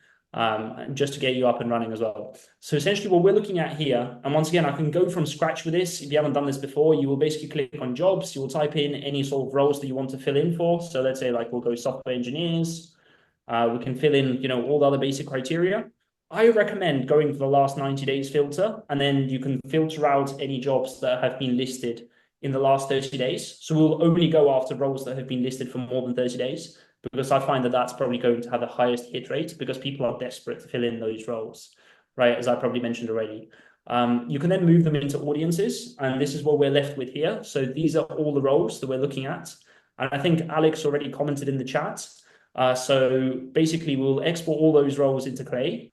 just to get you up and running as well. So essentially what we're looking at here, and once again, I can go from scratch with this. If you haven't done this before, you will basically click on jobs. You will type in any sort of roles that you want to fill in for. So let's say like we'll go software engineers. We can fill in, all the other basic criteria. I recommend going for the last 90 days filter, and then you can filter out any jobs that have been listed in the last 30 days. So we'll only go after roles that have been listed for more than 30 days, because I find that that's probably going to have the highest hit rate because people are desperate to fill in those roles, right? As I probably mentioned already. You can then move them into audiences, and this is what we're left with here. So these are all the roles that we're looking at. And I think Alex already commented in the chat. So basically, we'll export all those roles into Clay.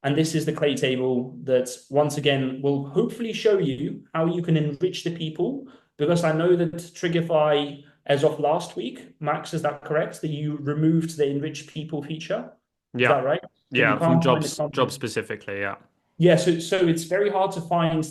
And this is the Clay table that, once again, will hopefully show you how you can enrich the people. Because I know that Trigify, as of last week, Max, is that correct? That you removed the enrich people feature? Is Yeah. that right? So you Yeah, from can't find the jobs content. specifically, yeah. Yeah, so it's very hard to find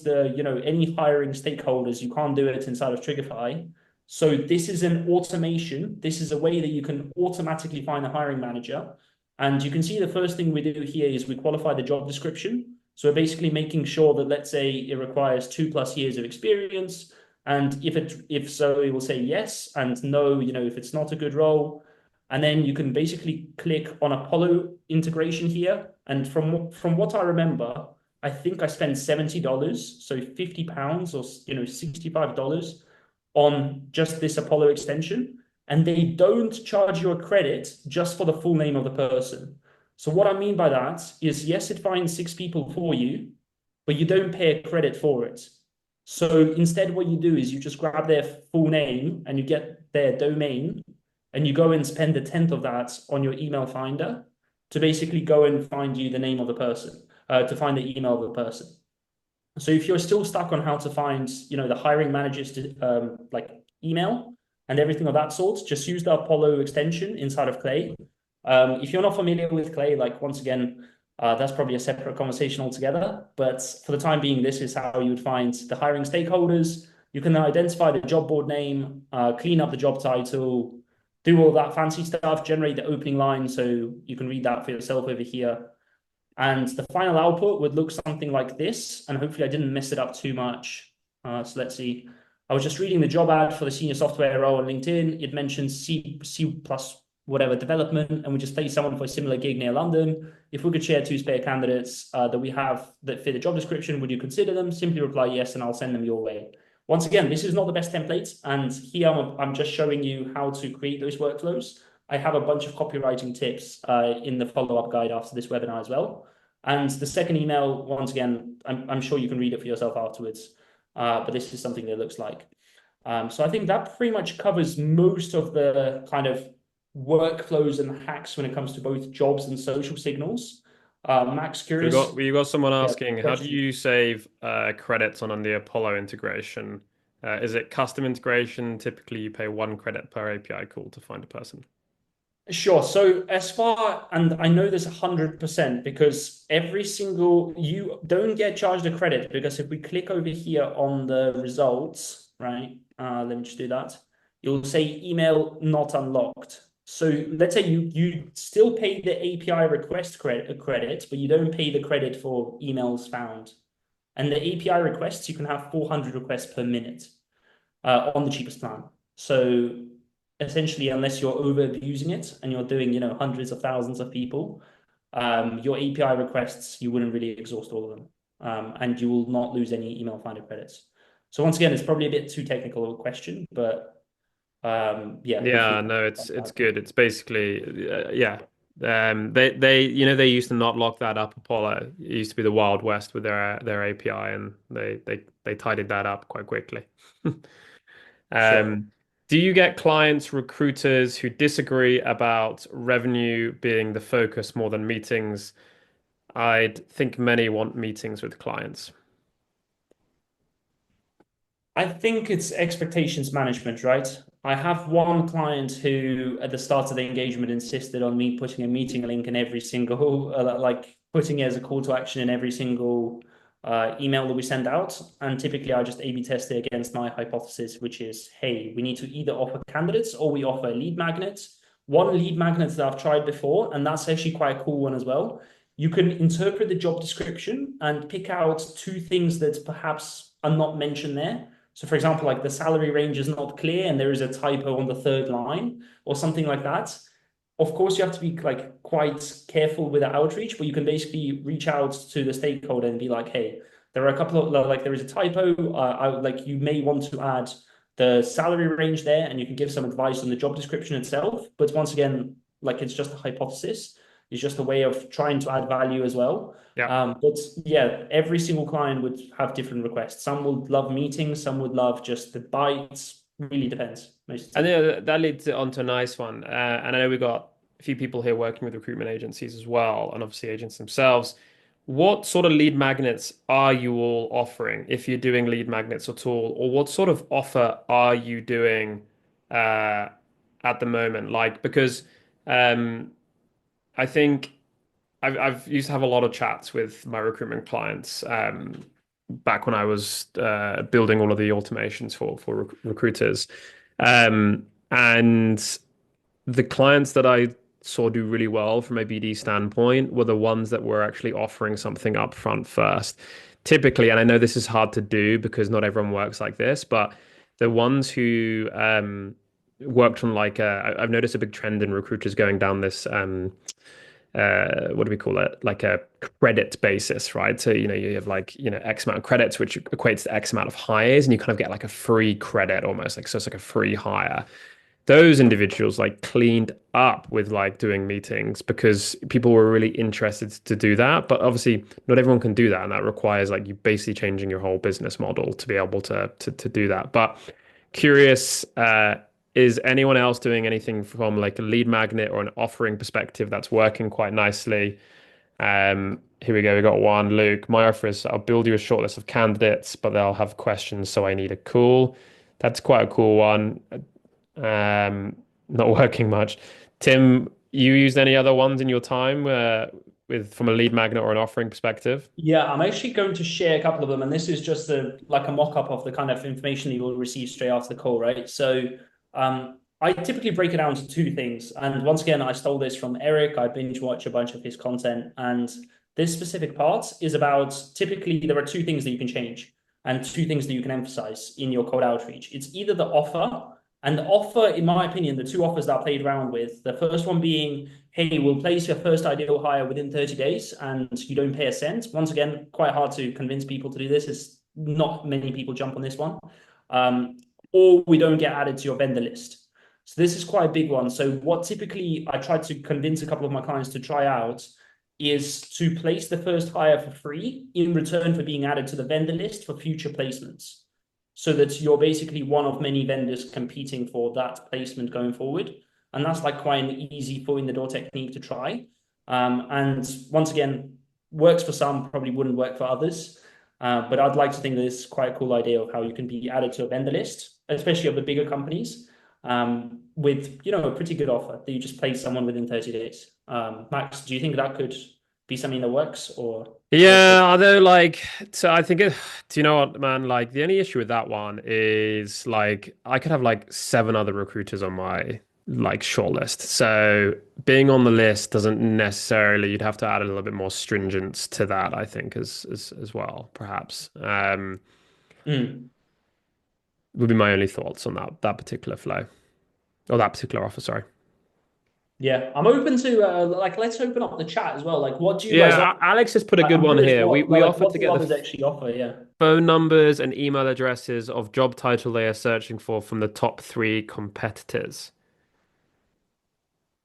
any hiring stakeholders. You can't do it inside of Trigify. So this is an automation. This is a way that you can automatically find a hiring manager. And you can see the first thing we do here is we qualify the job description. So we're basically making sure that, let's say it requires 2+ years of experience. And if so, it will say yes, and no, if it's not a good role. And then you can basically click on Apollo integration here. And from what I remember, I think I spent $70, so £50 or $65 on just this Apollo extension. And they don't charge you a credit just for the full name of the person. So what I mean by that is, yes, it finds 6 people for you, but you don't pay a credit for it. So instead, what you do is you just grab their full name and you get their domain, and you go and spend 1/10 of that on your email finder to basically go and find you the name of the person, to find the email of the person. So if you're still stuck on how to find, the hiring managers to like email and everything of that sort, just use the Apollo extension inside of Clay. If you're not familiar with Clay, like once again, that's probably a separate conversation altogether. But for the time being, this is how you would find the hiring stakeholders. You can identify the job board name, clean up the job title, do all that fancy stuff, generate the opening line so you can read that for yourself over here. And the final output would look something like this. And hopefully I didn't mess it up too much. So let's see. I was just reading the job ad for the senior software role on LinkedIn. It mentions C plus whatever development, and we just place someone for a similar gig near London. If we could share 2 spare candidates that we have that fit the job description, would you consider them? Simply reply yes, and I'll send them your way. Once again, this is not the best template. And here I'm just showing you how to create those workflows. I have a bunch of copywriting tips in the follow-up guide after this webinar as well. And the second email, once again, I'm sure you can read it for yourself afterwards. But this is something that it looks like. So I think that pretty much covers most of the kind of workflows and hacks when it comes to both jobs and social signals. Max, We got curious. we got someone Yeah, asking, how do question. you save credits on the Apollo integration? Is it custom integration? Typically, you pay 1 credit per API call to find a person. Sure. So as far, and I know this 100% because you don't get charged a credit, because if we click over here on the results, right? Let me just do that. You'll say email not unlocked. So let's say you still pay the API request credit, but you don't pay the credit for emails found. And the API requests, you can have 400 requests per minute on the cheapest plan. So essentially, unless you're over abusing it and you're doing, hundreds of thousands of people, your API requests, you wouldn't really exhaust all of them. And you will not lose any email finder credits. So once again, it's probably a bit too technical of a question, but yeah, hopefully Yeah, no, it's good. It's basically yeah. They used to not lock that up, Apollo. It used to be the Wild West with their API, and they tidied that up quite quickly. sure. Um, do you get clients, recruiters who disagree about revenue being the focus more than meetings? I'd think many want meetings with clients. I think it's expectations management, right? I have one client who, at the start of the engagement, insisted on me putting a meeting link in every single, like putting it as a call to action in every single email that we send out. And typically, I just A/B test it against my hypothesis, which is, hey, we need to either offer candidates or we offer lead magnets. One lead magnet that I've tried before, and that's actually quite a cool one as well. You can interpret the job description and pick out two things that perhaps are not mentioned there. So, for example, like the salary range is not clear and there is a typo on the third line or something like that. Of course, you have to be like quite careful with the outreach, but you can basically reach out to the stakeholder and be like, "Hey, there are a couple of like there is a typo. Like you may want to add the salary range there, and you can give some advice on the job description itself." But once again, like it's just a hypothesis. It's just a way of trying to add value as well. Yeah. But yeah, every single client would have different requests. Some would love meetings, some would love just the bites. Really depends most of the And time. that leads on to a nice one. And I know we've got a few people here working with recruitment agencies as well, and obviously agents themselves. What sort of lead magnets are you all offering, if you're doing lead magnets at all, or what sort of offer are you doing uh, at the moment? Like, because um, I think I've used to have a lot of chats with my recruitment clients back when I was building all of the automations for recruiters. And the clients that I saw do really well from a BD standpoint were the ones that were actually offering something up front first. Typically, and I know this is hard to do because not everyone works like this, but the ones who worked on like I've noticed a big trend in recruiters going down this what do we call it? Like a credit basis, right? So, you have like, X amount of credits, which equates to X amount of hires, and you kind of get like a free credit almost like, so it's like a free hire. Those individuals like cleaned up with like doing meetings because people were really interested to do that. But obviously, not everyone can do that. And that requires like you basically changing your whole business model to be able to do that. But curious, is anyone else doing anything from like a lead magnet or an offering perspective that's working quite nicely? Here we go. We got one. Luke, my offer is I'll build you a short list of candidates, but they'll have questions, so I need a call. That's quite a cool one. Not working much. Tim, you used any other ones in your time with from a lead magnet or an offering perspective? Yeah, I'm actually going to share a couple of them, and this is just like a mock-up of the kind of information that you will receive straight after the call, right? So, I typically break it down to two things, and once again, I stole this from Eric. I binge watch a bunch of his content, and this specific part is about typically there are two things that you can change and two things that you can emphasize in your cold outreach. It's either the offer, and the offer, in my opinion, the two offers that I played around with, the first one being hey, we'll place your first ideal hire within 30 days and you don't pay a cent. Once again, quite hard to convince people to do this. It's not many people jump on this one. Um, or we don't get added to your vendor list. So this is quite a big one. So what typically I try to convince a couple of my clients to try out is to place the first hire for free in return for being added to the vendor list for future placements. So that you're basically one of many vendors competing for that placement going forward. And that's like quite an easy foot in the door technique to try. And once again, works for some, probably wouldn't work for others. But I'd like to think that it's quite a cool idea of how you can be added to a vendor list, especially of the bigger companies, with a pretty good offer that you just place someone within 30 days. Max, do you think that could be something that works or what's your Yeah, although like, so I think do you know what, man? Like, the only issue with that one is like I could have like seven other recruiters on my like shortlist. So being on the list doesn't necessarily, you'd have to add a little bit more stringence to that, I think, as well, perhaps. Mm. Would be my only thoughts on that particular flow. Oh, that particular offer, sorry. Yeah, I'm open to like let's open up the chat as well. Like, what do you guys Yeah, offer? Alex has put a good I'm one curious here. We what we like offer what to do get the others actually offer? Yeah. phone numbers and email addresses of job title they are searching for from the top three competitors.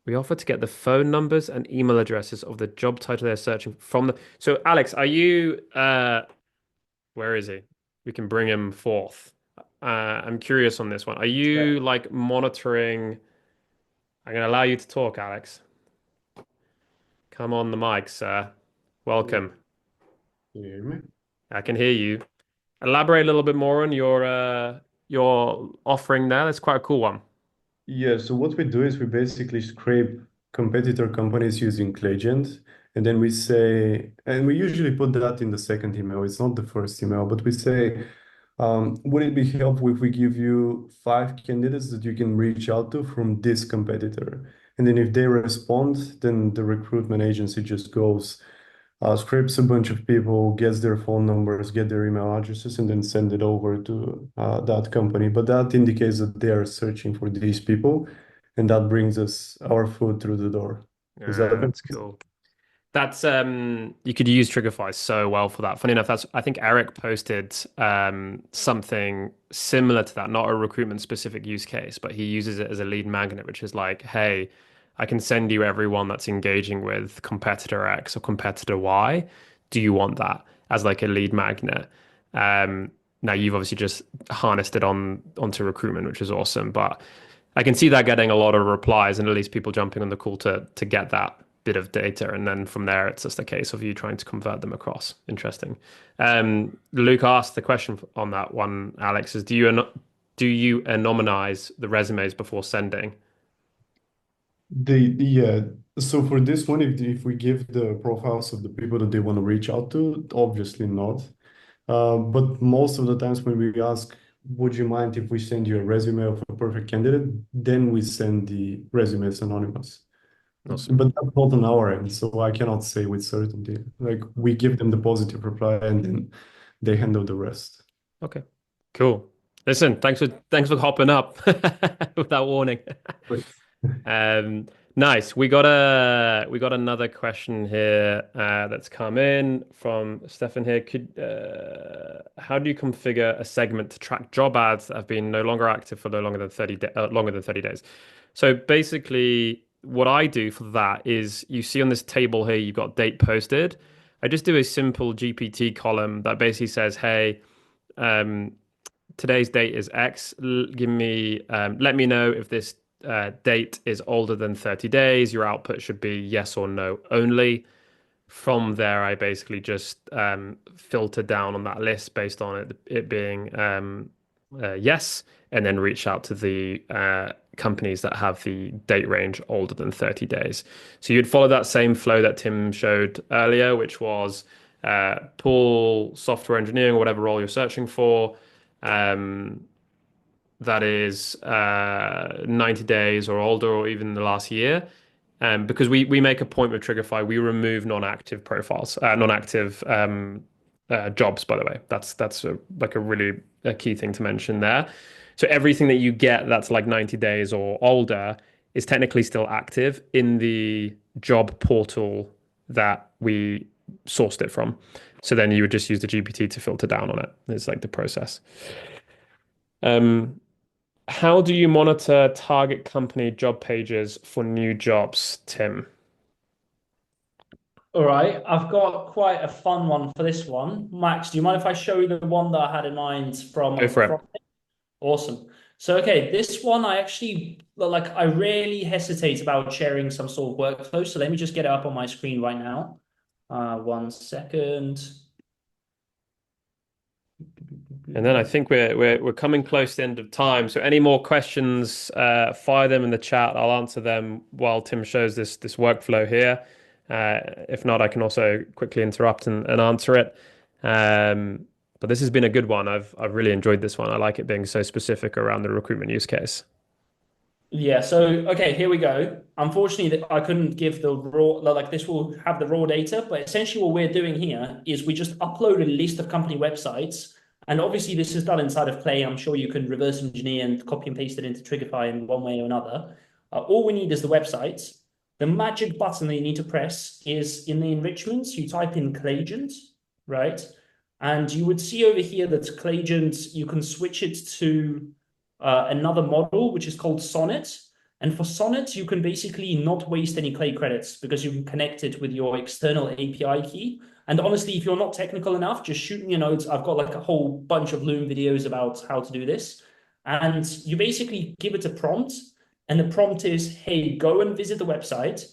We offer to get the phone numbers and email addresses of the job title they're searching from the. So, Alex, are you where is he? We can bring him forth. I'm curious on this one. Are Yeah. you like monitoring? I'm going to allow you to talk, Alex. Come on the mic, sir. Yeah, Welcome. can you hear me? I can hear you. Elaborate a little bit more on your offering there. That's quite a cool one. Yeah, so what we do is we basically scrape competitor companies using Legend, and then we say, and we usually put that in the second email. It's not the first email, but we say, would it be helpful if we give you 5 candidates that you can reach out to from this competitor? And then if they respond, then the recruitment agency just goes, scrapes a bunch of people, gets their phone numbers, get their email addresses, and then send it over to that company. But that indicates that they are searching for these people, and that brings us our food through the door. Does that make That's sense? cool. That's you could use Trigify so well for that. Funny enough, that's I think Eric posted something similar to that, not a recruitment specific use case, but he uses it as a lead magnet, which is like, hey, I can send you everyone that's engaging with competitor X or competitor Y. Do you want that as like a lead magnet? Now you've obviously just harnessed it onto recruitment, which is awesome, but I can see that getting a lot of replies and at least people jumping on the call to get that bit of data, and then from there it's just a case of you trying to convert them across. Interesting. Luke asked the question on that one. Alex is do you anonymize the resumes before sending? Yeah. So for this one, if we give the profiles of the people that they want to reach out to, obviously not. But most of the times when we ask, would you mind if we send you a resume of a perfect candidate? Then we send the resumes anonymous. Awesome. But that's not on our end, so I cannot say with certainty. Like we give them the positive reply and then they handle the rest. Okay, cool. Listen, thanks for hopping up with that warning. Right. Um, nice. We got another question here that's come in from Stefan here. How do you configure a segment to track job ads that have been no longer active for no longer than 30 days? So basically, what I do for that is you see on this table here, you've got date posted. I just do a simple GPT column that basically says, hey, um, today's date is X. Let me know if this date is older than 30 days. Your output should be yes or no only. From there, I basically just filter down on that list based on it being yes, and then reach out to the companies that have the date range older than 30 days. So you'd follow that same flow that Tim showed earlier, which was pull software engineering or whatever role you're searching for. Um, that is 90 days or older or even the last year. Because we make a point with Trigify, we remove non-active profiles, non-active jobs, by the way. That's like a really a key thing to mention there. So everything that you get that's like 90 days or older is technically still active in the job portal that we sourced it from. So then you would just use the GPT to filter down on it. It's like the process. Um, how do you monitor target company job pages for new jobs, Tim? All right, I've got quite a fun one for this one. Max, do you mind if I show you the one that I had in mind Go for from it. Awesome. So, okay, this one I actually like, I rarely hesitate about sharing some sort of workflow. So let me just get it up on my screen right now. 1 second. And then I think we're coming close to the end of time. So any more questions, fire them in the chat. I'll answer them while Tim shows this workflow here. If not, I can also quickly interrupt and answer it. But this has been a good one. I've really enjoyed this one. I like it being so specific around the recruitment use case. Yeah, so okay, here we go. Unfortunately, I couldn't give the raw, like this will have the raw data, but essentially what we're doing here is we just upload a list of company websites And obviously, this is done inside of Clay. I'm sure you can reverse engineer and copy and paste it into Trigify in one way or another. All we need is the website. The magic button that you need to press is in the enrichments. You type in Clayagent, right? And you would see over here that Clayagent, you can switch it to another model, which is called Sonnet. And for Sonnet, you can basically not waste any Clay credits because you can connect it with your external API key. And honestly, if you're not technical enough, just shoot me a note. I've got like a whole bunch of Loom videos about how to do this. And you basically give it a prompt. And the prompt is, hey, go and visit the website,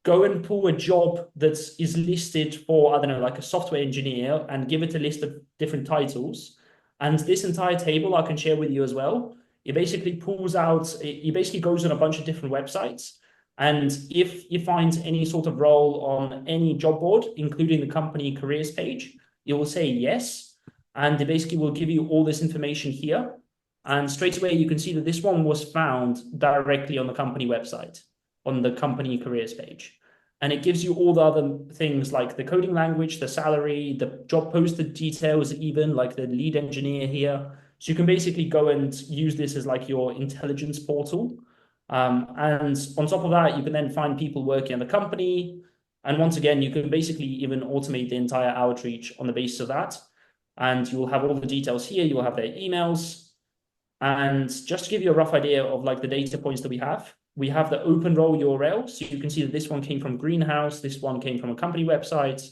go and pull a job that is listed for, I don't know, like a software engineer and give it a list of different titles. And this entire table I can share with you as well. It basically pulls out, it basically goes on a bunch of different websites. And if it finds any sort of role on any job board, including the company careers page, it will say yes. And it basically will give you all this information here. And straight away, you can see that this one was found directly on the company website, on the company careers page. And it gives you all the other things like the coding language, the salary, the job posted details, even like the lead engineer here. So you can basically go and use this as like your intelligence portal. And on top of that, you can then find people working at the company. And once again, you can basically even automate the entire outreach on the basis of that. And you'll have all the details here. You'll have their emails. And just to give you a rough idea of like the data points that we have the open role URL. So you can see that this one came from Greenhouse. This one came from a company website.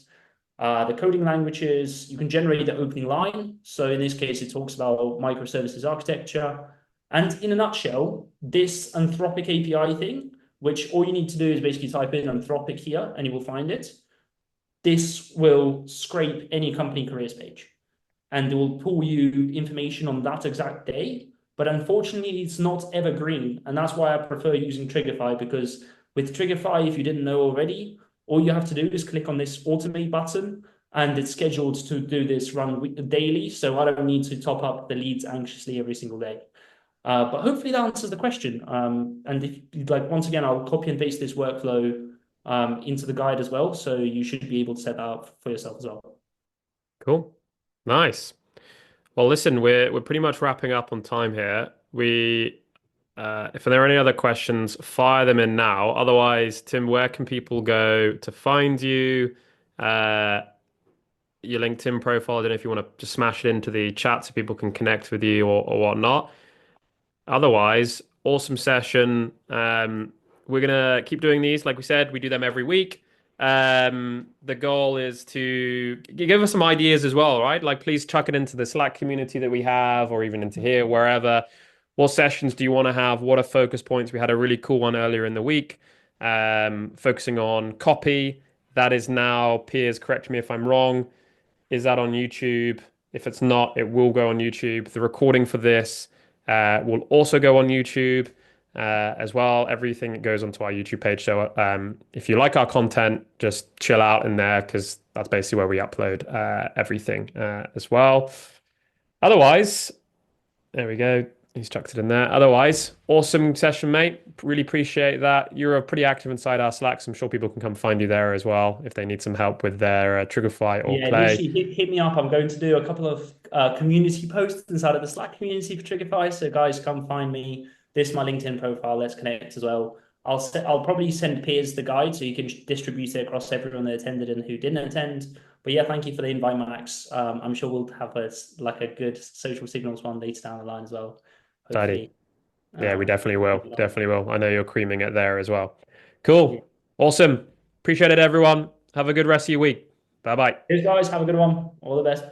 The coding languages, you can generate the opening line. So in this case, it talks about microservices architecture. And in a nutshell, this Anthropic API thing, which all you need to do is basically type in Anthropic here and you will find it. This will scrape any company careers page and it will pull you information on that exact day. But unfortunately, it's not evergreen. And that's why I prefer using Trigify, because with Trigify, if you didn't know already, all you have to do is click on this automate button and it's scheduled to do this run daily. So I don't need to top up the leads anxiously every single day. But hopefully that answers the question. And if you'd like, once again, I'll copy and paste this workflow into the guide as well. So you should be able to set that up for yourself as well. Cool. Nice. Well, listen, we're pretty much wrapping up on time here. If there are any other questions, fire them in now. Otherwise, Tim, where can people go to find you? Your LinkedIn profile. I don't know if you want to just smash it into the chat so people can connect with you or whatnot. Otherwise, awesome session. We're gonna keep doing these. Like we said, we do them every week. The goal is to give us some ideas as well, right? Like, please chuck it into the Slack community that we have, or even into here, wherever. What sessions do you want to have? What are focus points? We had a really cool one earlier in the week, focusing on copy. That is now, Piers, correct me if I'm wrong. Is that on YouTube? If it's not, it will go on YouTube. The recording for this will also go on YouTube as well. Everything goes onto our YouTube page. So if you like our content, just chill out in there because that's basically where we upload everything as well. Otherwise, there we go. He's chucked it in there. Otherwise, awesome session, mate. Really appreciate that. You're pretty active inside our Slack, so I'm sure people can come find you there as well if they need some help with their Trigify or Yeah, Clay. literally hit me up. I'm going to do a couple of community posts inside of the Slack community for Trigify. So guys, come find me. This is my LinkedIn profile. Let's connect as well. I'll probably send Piers the guide so you can distribute it across everyone that attended and who didn't attend. But yeah, thank you for the invite, Max. I'm sure we'll have a good social signals one later down the line as well. Tidy. Hopefully. Yeah, we definitely will. Maybe not. Definitely will. I know you're creaming it there as well. Yeah. Cool. Awesome. Appreciate it, everyone. Have a good rest of your week. Bye bye. Cheers, guys. Have a good one. All the best.